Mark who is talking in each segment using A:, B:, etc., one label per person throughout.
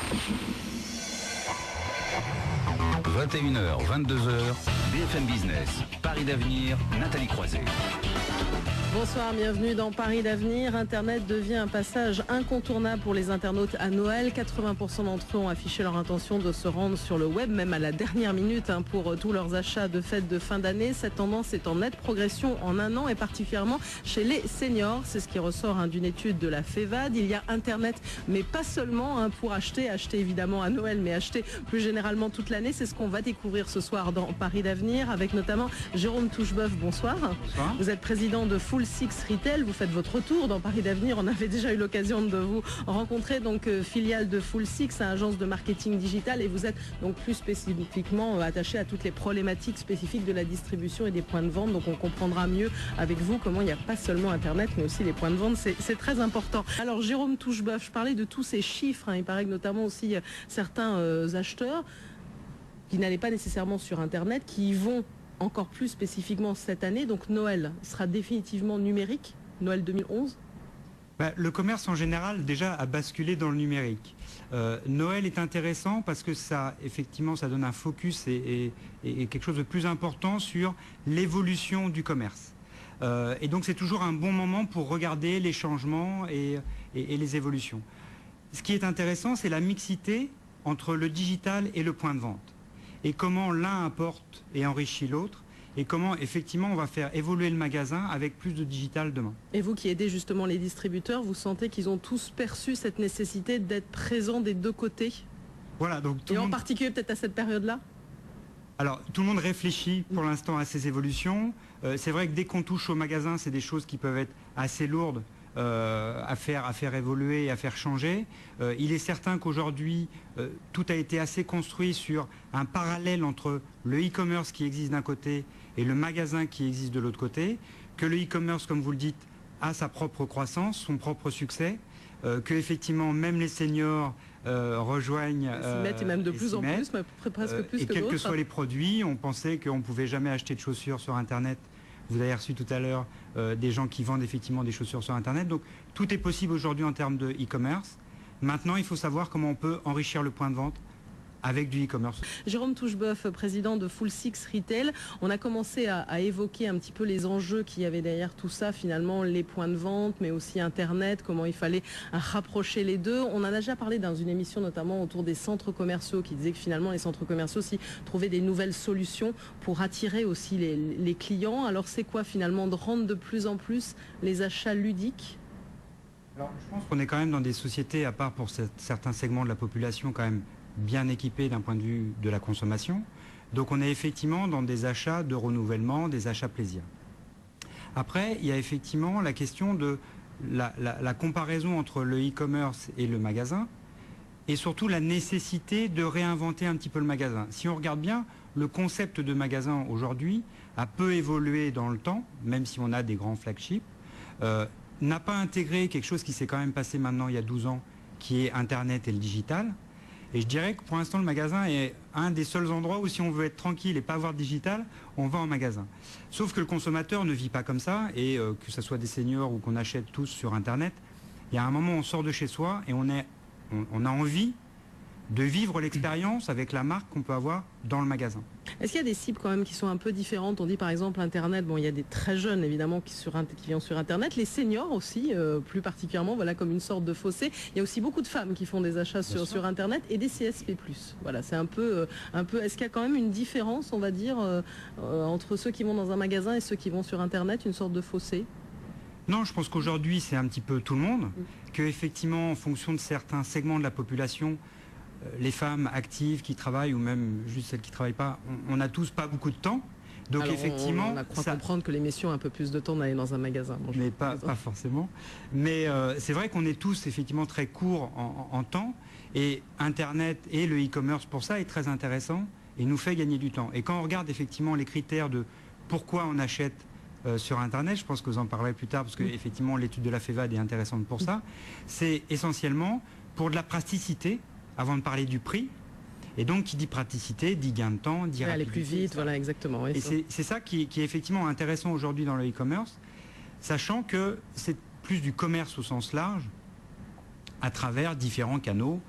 A: 21h, 22h, BFM Business, Paris d'Avenir, Nathalie Croiset.
B: Bonsoir, bienvenue dans Paris d'Avenir. Internet devient un passage incontournable pour les internautes à Noël. 80% d'entre eux ont affiché leur intention de se rendre sur le web, même à la dernière minute, pour tous leurs achats de fêtes de fin d'année. Cette tendance est en nette progression en un an et particulièrement chez les seniors. C'est ce qui ressort d'une étude de la FEVAD. Il y a Internet, mais pas seulement pour acheter évidemment à Noël, mais acheter plus généralement toute l'année. C'est ce qu'on va découvrir ce soir dans Paris d'Avenir avec notamment Jérôme Toucheboeuf. Bonsoir.
C: Bonsoir.
B: Vous êtes président de Full Six Retail, vous faites votre retour dans Paris d'Avenir. On avait déjà eu l'occasion de vous rencontrer, donc filiale de Full Six, agence de marketing digital, et vous êtes donc plus spécifiquement attaché à toutes les problématiques spécifiques de la distribution et des points de vente. Donc on comprendra mieux avec vous comment il n'y a pas seulement Internet, mais aussi les points de vente. C'est très important. Alors Jérôme Toucheboeuf, je parlais de tous ces chiffres. Il paraît que notamment aussi certains acheteurs qui n'allaient pas nécessairement sur Internet, qui y vont encore plus spécifiquement cette année. Donc Noël sera définitivement numérique, Noël 2011.
C: Le commerce en général déjà a basculé dans le numérique. Noël est intéressant parce que ça, effectivement, ça donne un focus et quelque chose de plus important sur l'évolution du commerce. Et donc c'est toujours un bon moment pour regarder les changements et les évolutions. Ce qui est intéressant, c'est la mixité entre le digital et le point de vente. Et comment l'un apporte et enrichit l'autre, et comment effectivement on va faire évoluer le magasin avec plus de digital demain.
B: Et vous qui aidez justement les distributeurs, vous sentez qu'ils ont tous perçu cette nécessité d'être présents des deux côtés?
C: Voilà, donc
B: et en particulier peut-être à cette période-là? Alors,
C: tout le monde réfléchit pour l'instant à ces évolutions. C'est vrai que dès qu'on touche au magasin, c'est des choses qui peuvent être assez lourdes à faire évoluer et à faire changer. Il est certain qu'aujourd'hui, tout a été assez construit sur un parallèle entre le e-commerce qui existe d'un côté et le magasin qui existe de l'autre côté, que le e-commerce, comme vous le dites, a sa propre croissance, son propre succès, que effectivement même les seniors rejoignent...
B: s'y mettent et même de plus en plus, mais presque plus que d'autres.
C: Et quels que soient les produits, on pensait qu'on ne pouvait jamais acheter de chaussures sur Internet. Vous avez reçu tout à l'heure des gens qui vendent effectivement des chaussures sur Internet. Donc tout est possible aujourd'hui en termes de e-commerce. Maintenant, il faut savoir comment on peut enrichir le point de vente avec du e-commerce.
B: Jérôme Toucheboeuf, président de Full Six Retail. On a commencé à évoquer un petit peu les enjeux qu'il y avait derrière tout ça, finalement, les points de vente, mais aussi Internet, comment il fallait rapprocher les deux. On en a déjà parlé dans une émission, notamment autour des centres commerciaux, qui disait que finalement, les centres commerciaux aussi trouvaient des nouvelles solutions pour attirer aussi les clients. Alors, c'est quoi finalement de rendre de plus en plus les achats ludiques?
C: Alors, je pense qu'on est quand même dans des sociétés, à part pour certains segments de la population, quand même bien équipés d'un point de vue de la consommation. Donc on est effectivement dans des achats de renouvellement, des achats plaisir. Après, il y a effectivement la question de la comparaison entre le e-commerce et le magasin, et surtout la nécessité de réinventer un petit peu le magasin. Si on regarde bien, le concept de magasin aujourd'hui a peu évolué dans le temps, même si on a des grands flagships, n'a pas intégré quelque chose qui s'est quand même passé maintenant il y a 12 ans, qui est Internet et le digital. Et je dirais que pour l'instant, le magasin est un des seuls endroits où si on veut être tranquille et pas avoir de digital, on va en magasin. Sauf que le consommateur ne vit pas comme ça, et que ce soit des seniors ou qu'on achète tous sur Internet, il y a un moment où on sort de chez soi et on a envie de vivre l'expérience avec la marque qu'on peut avoir dans le magasin.
B: Est-ce qu'il y a des cibles quand même qui sont un peu différentes? On dit par exemple Internet, bon il y a des très jeunes évidemment qui viennent sur Internet, les seniors aussi, plus particulièrement, voilà, comme une sorte de fossé. Il y a aussi beaucoup de femmes qui font des achats sur Internet et des CSP+. Voilà, c'est un peu. Est-ce qu'il y a quand même une différence, on va dire, entre ceux qui vont dans un magasin et ceux qui vont sur Internet, une sorte de fossé?
C: Non, je pense qu'aujourd'hui c'est un petit peu tout le monde, qu'effectivement en fonction de certains segments de la population, les femmes actives qui travaillent ou même juste celles qui ne travaillent pas, on n'a tous pas beaucoup de temps. Donc alors, effectivement,
B: on a cru comprendre que les messieurs ont un peu plus de temps d'aller dans un magasin. Bon,
C: mais pas forcément. Mais c'est vrai qu'on est tous effectivement très courts en temps, et Internet et le e-commerce pour ça est très intéressant et nous fait gagner du temps. Et quand on regarde effectivement les critères de pourquoi on achète sur Internet, je pense que vous en parlerez plus tard parce que effectivement l'étude de la FEVAD est intéressante pour ça, c'est essentiellement pour de la praticité. Avant de parler du prix, et donc qui dit praticité, dit gain de temps, dit rapidité.
B: Aller plus vite, voilà, exactement.
C: Et c'est ça qui est effectivement intéressant aujourd'hui dans le e-commerce, sachant que c'est plus du commerce au sens large, à travers différents canaux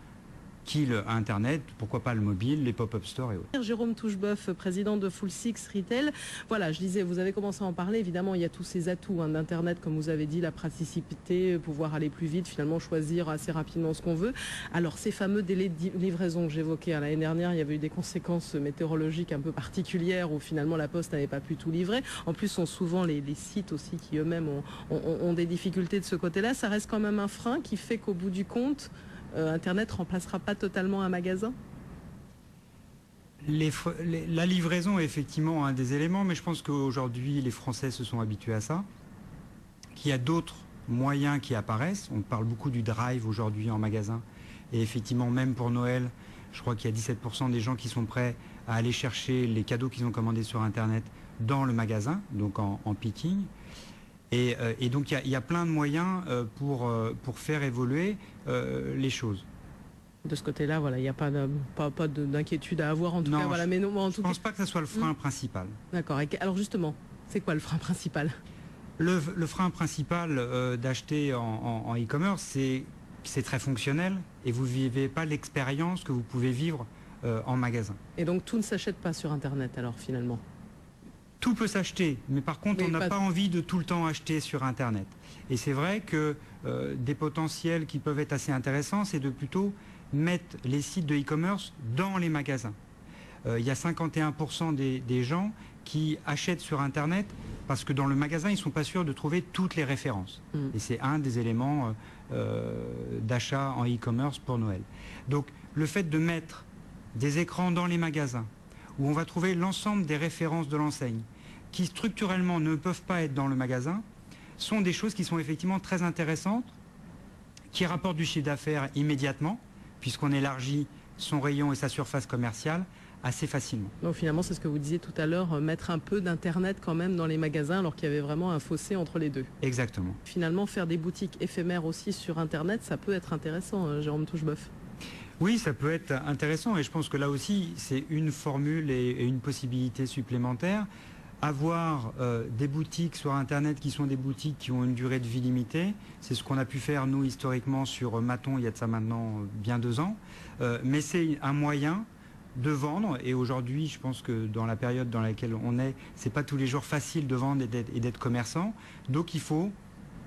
C: qu'ils Internet, pourquoi pas le mobile, les pop-up stores et autres.
B: Jérôme Toucheboeuf, président de Full Six Retail. Voilà, je disais, vous avez commencé à en parler. Évidemment, il y a tous ces atouts d'Internet, comme vous avez dit, la praticité, pouvoir aller plus vite, finalement choisir assez rapidement ce qu'on veut. Alors, ces fameux délais de livraison que j'évoquais l'année dernière, il y avait eu des conséquences météorologiques un peu particulières où finalement la Poste n'avait pas pu tout livrer. En plus, sont souvent les sites aussi qui eux-mêmes ont des difficultés de ce côté-là. Ça reste quand même un frein qui fait qu'au bout du compte, Internet remplacera pas totalement un magasin?
C: La livraison est effectivement un des éléments, mais je pense qu'aujourd'hui les Français se sont habitués à ça, qu'il y a d'autres moyens qui apparaissent. On parle beaucoup du drive aujourd'hui en magasin, et effectivement même pour Noël, je crois qu'il y a 17% des gens qui sont prêts à aller chercher les cadeaux qu'ils ont commandés sur Internet dans le magasin, donc en picking. Et donc il y a plein de moyens pour faire évoluer les choses.
B: De ce côté-là, voilà, il n'y a pas d'inquiétude à avoir en tout cas. Voilà, mais non, en tout
C: je ne pense pas que ce soit le frein principal.
B: D'accord. Alors justement, c'est quoi le frein principal?
C: Le frein principal d'acheter en e-commerce, c'est très fonctionnel et vous ne vivez pas l'expérience que vous pouvez vivre en magasin.
B: Et donc tout ne s'achète pas sur Internet alors finalement?
C: Tout peut s'acheter, mais par contre, on n'a pas envie de tout le temps acheter sur Internet. Et c'est vrai que des potentiels qui peuvent être assez intéressants, c'est de plutôt mettre les sites de e-commerce dans les magasins. Il y a 51% des gens qui achètent sur Internet parce que dans le magasin, ils ne sont pas sûrs de trouver toutes les références. Et c'est un des éléments d'achat en e-commerce pour Noël. Donc, le fait de mettre des écrans dans les magasins, où on va trouver l'ensemble des références de l'enseigne, qui structurellement ne peuvent pas être dans le magasin, sont des choses qui sont effectivement très intéressantes, qui rapportent du chiffre d'affaires immédiatement, puisqu'on élargit son rayon et sa surface commerciale assez facilement.
B: Donc finalement, c'est ce que vous disiez tout à l'heure, mettre un peu d'Internet quand même dans les magasins, alors qu'il y avait vraiment un fossé entre les deux.
C: Exactement.
B: Finalement, faire des boutiques éphémères aussi sur Internet, ça peut être intéressant, Jérôme Toucheboeuf.
C: Oui, ça peut être intéressant et je pense que là aussi, c'est une formule et une possibilité supplémentaire. Avoir des boutiques sur Internet qui sont des boutiques qui ont une durée de vie limitée, c'est ce qu'on a pu faire, nous, historiquement, sur Maton, il y a de ça maintenant bien 2 ans. Mais c'est un moyen de vendre et aujourd'hui, je pense que dans la période dans laquelle on est, c'est pas tous les jours facile de vendre et d'être commerçant. Donc il faut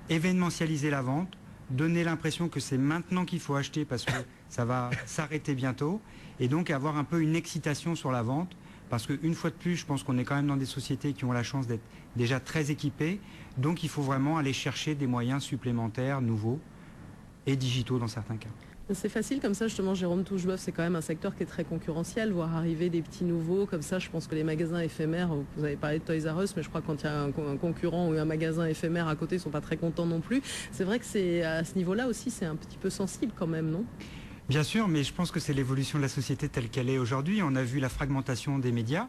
C: événementialiser la vente, donner l'impression que c'est maintenant qu'il faut acheter parce que ça va s'arrêter bientôt et donc avoir un peu une excitation sur la vente parce qu'une fois de plus, je pense qu'on est quand même dans des sociétés qui ont la chance d'être déjà très équipées, donc il faut vraiment aller chercher des moyens supplémentaires, nouveaux et digitaux dans certains cas.
B: C'est facile comme ça, justement, Jérôme Toucheboeuf, c'est quand même un secteur qui est très concurrentiel, voir arriver des petits nouveaux, comme ça, je pense que les magasins éphémères, vous avez parlé de Toys R Us, mais je crois que quand il y a un concurrent ou un magasin éphémère à côté, ils ne sont pas très contents non plus. C'est vrai que c'est à ce niveau-là aussi, c'est un petit peu sensible quand même, non?
C: Bien sûr, mais je pense que c'est l'évolution de la société telle qu'elle est aujourd'hui. On a vu la fragmentation des médias,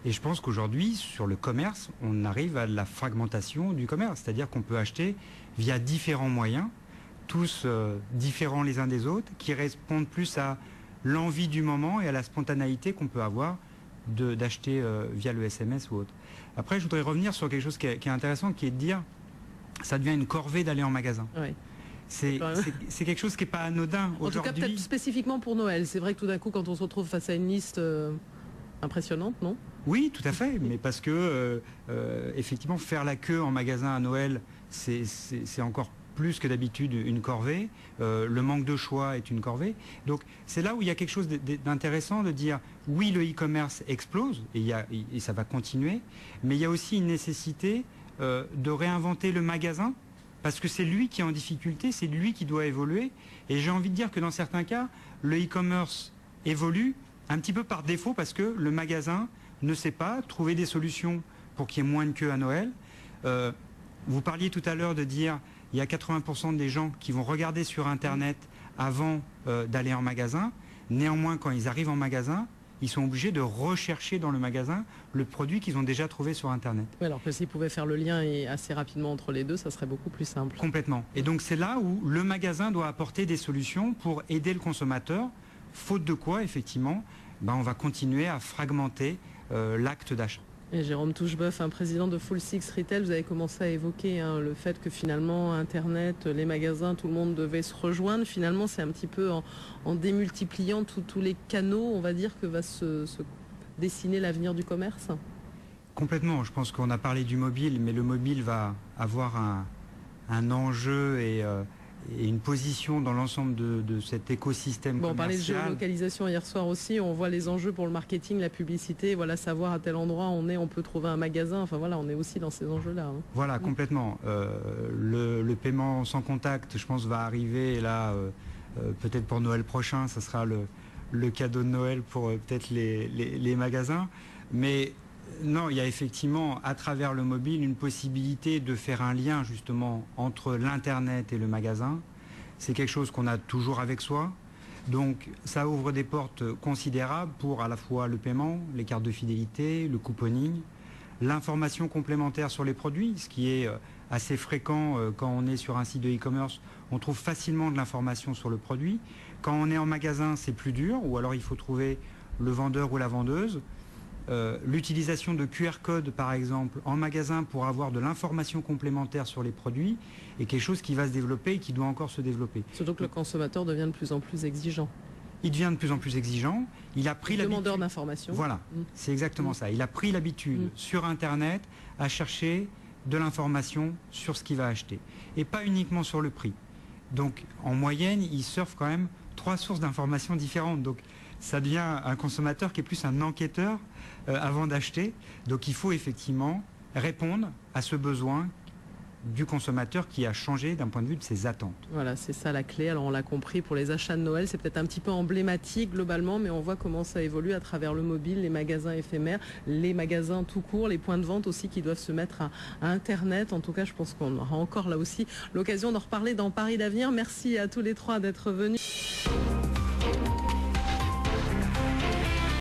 C: et je pense qu'aujourd'hui, sur le commerce, on arrive à la fragmentation du commerce, c'est-à-dire qu'on peut acheter via différents moyens, tous différents les uns des autres, qui répondent plus à l'envie du moment et à la spontanéité qu'on peut avoir d'acheter via le SMS ou autre. Après, je voudrais revenir sur quelque chose qui est intéressant, qui est de dire, ça devient une corvée d'aller en magasin.
B: Oui.
C: C'est quelque chose qui n'est pas anodin aujourd'hui.
B: En tout cas, peut-être spécifiquement pour Noël. C'est vrai que tout d'un coup, quand on se retrouve face à une liste impressionnante, non? Oui,
C: tout à fait, mais parce que, effectivement, faire la queue en magasin à Noël, c'est encore plus que d'habitude une corvée. Le manque de choix est une corvée. Donc, c'est là où il y a quelque chose d'intéressant de dire, oui, le e-commerce explose, et ça va continuer, mais il y a aussi une nécessité de réinventer le magasin, parce que c'est lui qui est en difficulté, c'est lui qui doit évoluer. Et j'ai envie de dire que dans certains cas, le e-commerce évolue un petit peu par défaut parce que le magasin ne sait pas trouver des solutions pour qu'il y ait moins de queue à Noël. Vous parliez tout à l'heure de dire il y a 80% des gens qui vont regarder sur Internet avant d'aller en magasin. Néanmoins, quand ils arrivent en magasin, ils sont obligés de rechercher dans le magasin le produit qu'ils ont déjà trouvé sur Internet.
B: Oui, alors que s'ils pouvaient faire le lien assez rapidement entre les deux, ça serait beaucoup plus simple.
C: Complètement. Et donc c'est là où le magasin doit apporter des solutions pour aider le consommateur, faute de quoi, effectivement, on va continuer à fragmenter l'acte d'achat.
B: Et Jérôme Toucheboeuf, président de Full Six Retail, vous avez commencé à évoquer le fait que finalement Internet, les magasins, tout le monde devait se rejoindre. Finalement, c'est un petit peu en démultipliant tous les canaux, on va dire, que va se dessiner l'avenir du commerce.
C: Complètement. Je pense qu'on a parlé du mobile, mais le mobile va avoir un enjeu et une position dans l'ensemble de cet écosystème commercial.
B: On parlait de géolocalisation hier soir aussi, on voit les enjeux pour le marketing, la publicité, voilà, savoir à tel endroit on peut trouver un magasin, enfin voilà, on est aussi dans ces enjeux-là.
C: Voilà, complètement. Le paiement sans contact, je pense, va arriver, et là, peut-être pour Noël prochain, ça sera le cadeau de Noël pour peut-être les magasins. Mais non, il y a effectivement, à travers le mobile, une possibilité de faire un lien justement entre l'Internet et le magasin. C'est quelque chose qu'on a toujours avec soi. Donc ça ouvre des portes considérables pour à la fois le paiement, les cartes de fidélité, le couponing, l'information complémentaire sur les produits, ce qui est assez fréquent quand on est sur un site de e-commerce. On trouve facilement de l'information sur le produit. Quand on est en magasin, c'est plus dur, ou alors il faut trouver le vendeur ou la vendeuse. L'utilisation de QR code, par exemple, en magasin pour avoir de l'information complémentaire sur les produits est quelque chose qui va se développer et qui doit encore se développer.
B: Surtout que le consommateur devient de plus en plus exigeant.
C: Il devient de plus en plus exigeant. Il a pris l'habitude.
B: Demandeur d'information.
C: Voilà, c'est exactement ça. Il a pris l'habitude sur Internet à chercher de l'information sur ce qu'il va acheter. Et pas uniquement sur le prix. Donc, en moyenne, il surfe quand même 3 sources d'informations différentes. Donc, ça devient un consommateur qui est plus un enquêteur avant d'acheter. Donc il faut effectivement répondre à ce besoin du consommateur qui a changé d'un point de vue de ses attentes.
B: Voilà, c'est ça la clé. Alors on l'a compris, pour les achats de Noël, c'est peut-être un petit peu emblématique globalement, mais on voit comment ça évolue à travers le mobile, les magasins éphémères, les magasins tout court, les points de vente aussi qui doivent se mettre à Internet. En tout cas, je pense qu'on aura encore là aussi l'occasion d'en reparler dans Paris d'avenir. Merci à tous les trois d'être venus.